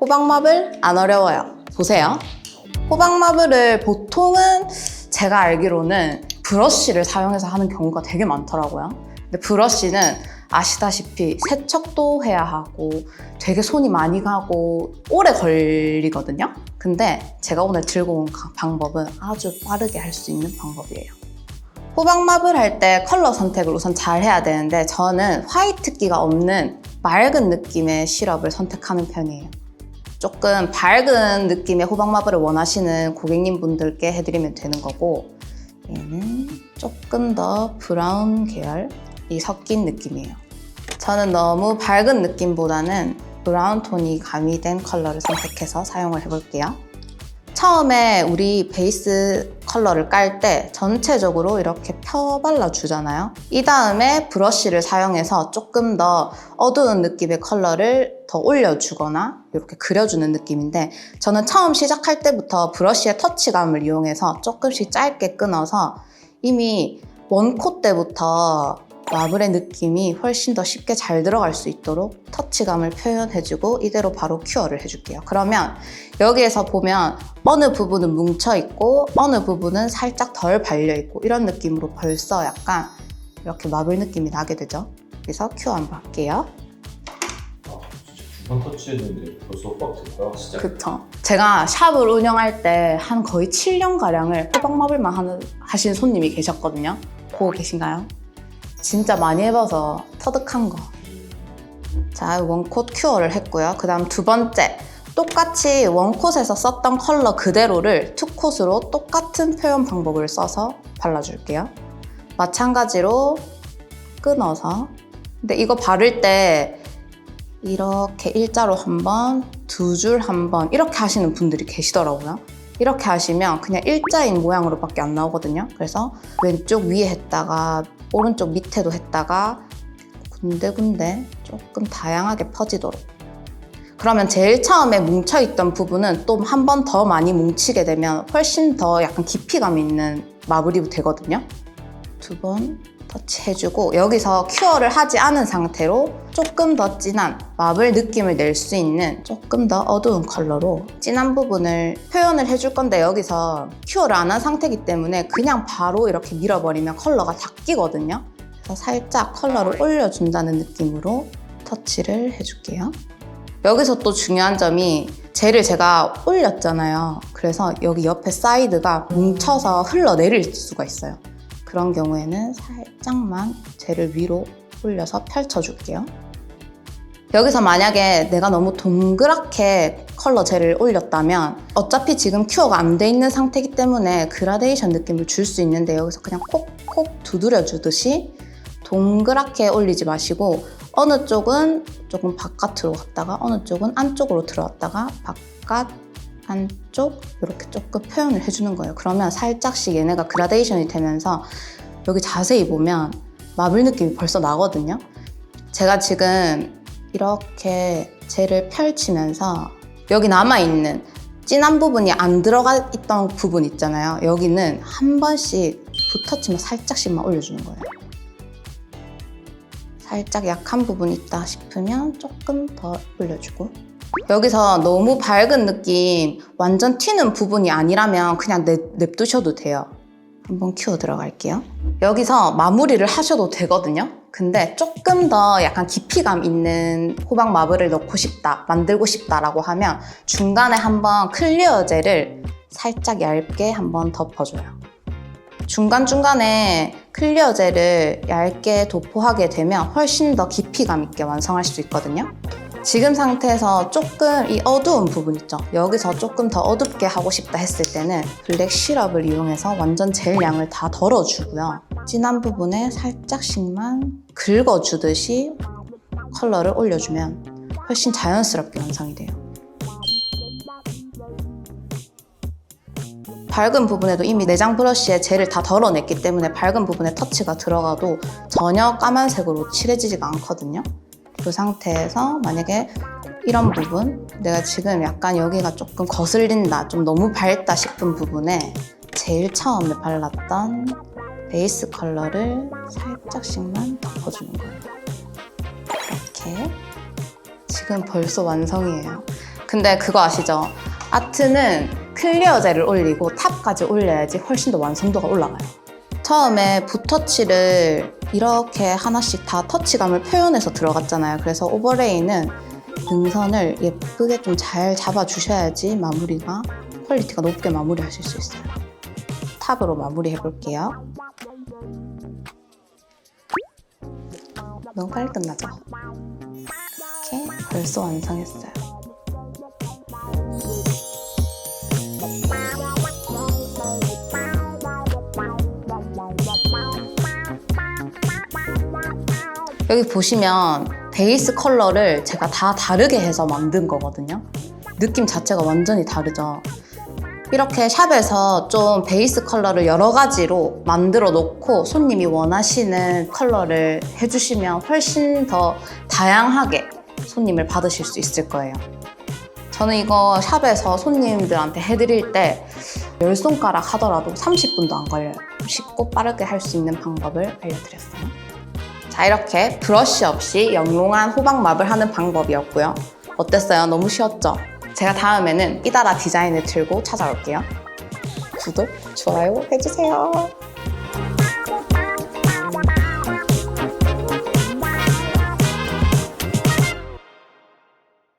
호박마블 안 어려워요. 보세요. 호박마블을 보통은 제가 알기로는 브러쉬를 사용해서 하는 경우가 되게 많더라고요. 근데 브러쉬는 아시다시피 세척도 해야 하고 되게 손이 많이 가고 오래 걸리거든요. 근데 제가 오늘 들고 온 방법은 아주 빠르게 할 수 있는 방법이에요. 호박마블 할 때 컬러 선택을 우선 잘 해야 되는데 저는 화이트기가 없는 맑은 느낌의 시럽을 선택하는 편이에요. 조금 밝은 느낌의 호박마블을 원하시는 고객님 분들께 해드리면 되는 거고, 얘는 조금 더 브라운 계열이 섞인 느낌이에요. 저는 너무 밝은 느낌보다는 브라운 톤이 가미된 컬러를 선택해서 사용을 해볼게요. 처음에 우리 베이스 컬러를 깔 때 전체적으로 이렇게 펴 발라주잖아요. 이 다음에 브러쉬를 사용해서 조금 더 어두운 느낌의 컬러를 더 올려주거나 이렇게 그려주는 느낌인데, 저는 처음 시작할 때부터 브러쉬의 터치감을 이용해서 조금씩 짧게 끊어서 이미 원코 때부터 마블의 느낌이 훨씬 더 쉽게 잘 들어갈 수 있도록 터치감을 표현해주고 이대로 바로 큐어를 해줄게요. 그러면 여기에서 보면 어느 부분은 뭉쳐있고 어느 부분은 살짝 덜 발려있고 이런 느낌으로 벌써 약간 이렇게 마블 느낌이 나게 되죠. 그래서 큐어 한번 할게요. 진짜 중간 터치했는데 벌써 호박 됐다. 진짜. 그쵸. 제가 샵을 운영할 때 한 거의 7년가량을 호박마블만 하신 손님이 계셨거든요. 보고 계신가요? 진짜 많이 해봐서 터득한 거. 자, 원콧 큐어를 했고요. 그 다음 두 번째, 똑같이 원콧에서 썼던 컬러 그대로를 투콧으로 똑같은 표현 방법을 써서 발라줄게요. 마찬가지로 끊어서, 근데 이거 바를 때 이렇게 일자로 한 번, 두 줄 한 번 이렇게 하시는 분들이 계시더라고요. 이렇게 하시면 그냥 일자인 모양으로밖에 안 나오거든요. 그래서 왼쪽 위에 했다가 오른쪽 밑에도 했다가 군데군데 조금 다양하게 퍼지도록. 그러면 제일 처음에 뭉쳐있던 부분은 또 한 번 더 많이 뭉치게 되면 훨씬 더 약간 깊이감 있는 마블이 되거든요. 두 번 터치해주고 여기서 큐어를 하지 않은 상태로 조금 더 진한 마블 느낌을 낼 수 있는 조금 더 어두운 컬러로 진한 부분을 표현을 해줄 건데, 여기서 큐어를 안 한 상태이기 때문에 그냥 바로 이렇게 밀어버리면 컬러가 다 끼거든요. 그래서 살짝 컬러를 올려준다는 느낌으로 터치를 해줄게요. 여기서 또 중요한 점이 젤을 제가 올렸잖아요. 그래서 여기 옆에 사이드가 뭉쳐서 흘러내릴 수가 있어요. 그런 경우에는 살짝만 젤을 위로 올려서 펼쳐줄게요. 여기서 만약에 내가 너무 동그랗게 컬러 젤을 올렸다면 어차피 지금 큐어가 안 돼 있는 상태이기 때문에 그라데이션 느낌을 줄 수 있는데, 여기서 그냥 콕콕 두드려 주듯이 동그랗게 올리지 마시고 어느 쪽은 조금 바깥으로 갔다가 어느 쪽은 안쪽으로 들어왔다가 바깥, 안쪽 이렇게 조금 표현을 해주는 거예요. 그러면 살짝씩 얘네가 그라데이션이 되면서 여기 자세히 보면 마블 느낌이 벌써 나거든요. 제가 지금 이렇게 젤을 펼치면서 여기 남아있는 진한 부분이 안 들어가 있던 부분 있잖아요. 여기는 한 번씩 붓터치만 살짝씩만 올려주는 거예요. 살짝 약한 부분이 있다 싶으면 조금 더 올려주고, 여기서 너무 밝은 느낌 완전 튀는 부분이 아니라면 그냥 냅두셔도 돼요. 한번 큐어 들어갈게요. 여기서 마무리를 하셔도 되거든요. 근데 조금 더 약간 깊이감 있는 호박 마블을 넣고 싶다, 만들고 싶다라고 하면 중간에 한번 클리어 젤을 살짝 얇게 한번 덮어줘요. 중간중간에 클리어 젤을 얇게 도포하게 되면 훨씬 더 깊이감 있게 완성할 수 있거든요. 지금 상태에서 조금 이 어두운 부분 있죠? 여기서 조금 더 어둡게 하고 싶다 했을 때는 블랙 시럽을 이용해서 완전 젤 양을 다 덜어주고요. 진한 부분에 살짝씩만 긁어주듯이 컬러를 올려주면 훨씬 자연스럽게 완성이 돼요. 밝은 부분에도 이미 내장 브러쉬에 젤을 다 덜어냈기 때문에 밝은 부분에 터치가 들어가도 전혀 까만색으로 칠해지지가 않거든요. 그 상태에서 만약에 이런 부분, 내가 지금 약간 여기가 조금 거슬린다, 좀 너무 밝다 싶은 부분에 제일 처음에 발랐던 베이스 컬러를 살짝씩만 덮어주는 거예요. 이렇게. 지금 벌써 완성이에요. 근데 그거 아시죠? 아트는 클리어젤을 올리고 탑까지 올려야지 훨씬 더 완성도가 올라가요. 처음에 붓터치를 이렇게 하나씩 다 터치감을 표현해서 들어갔잖아요. 그래서 오버레이는 능선을 예쁘게 좀 잘 잡아주셔야지 마무리가 퀄리티가 높게 마무리하실 수 있어요. 탑으로 마무리해 볼게요. 너무 빨리 끝나죠? 이렇게 벌써 완성했어요. 여기 보시면 베이스 컬러를 제가 다 다르게 해서 만든 거거든요. 느낌 자체가 완전히 다르죠. 이렇게 샵에서 좀 베이스 컬러를 여러 가지로 만들어 놓고 손님이 원하시는 컬러를 해주시면 훨씬 더 다양하게 손님을 받으실 수 있을 거예요. 저는 이거 샵에서 손님들한테 해드릴 때 10손가락 하더라도 30분도 안 걸려요. 쉽고 빠르게 할 수 있는 방법을 알려드렸어요. 자, 이렇게 브러쉬 없이 영롱한 호박마블 하는 방법이었고요. 어땠어요? 너무 쉬웠죠? 제가 다음에는 삐다라 디자인을 들고 찾아올게요. 구독, 좋아요 해주세요.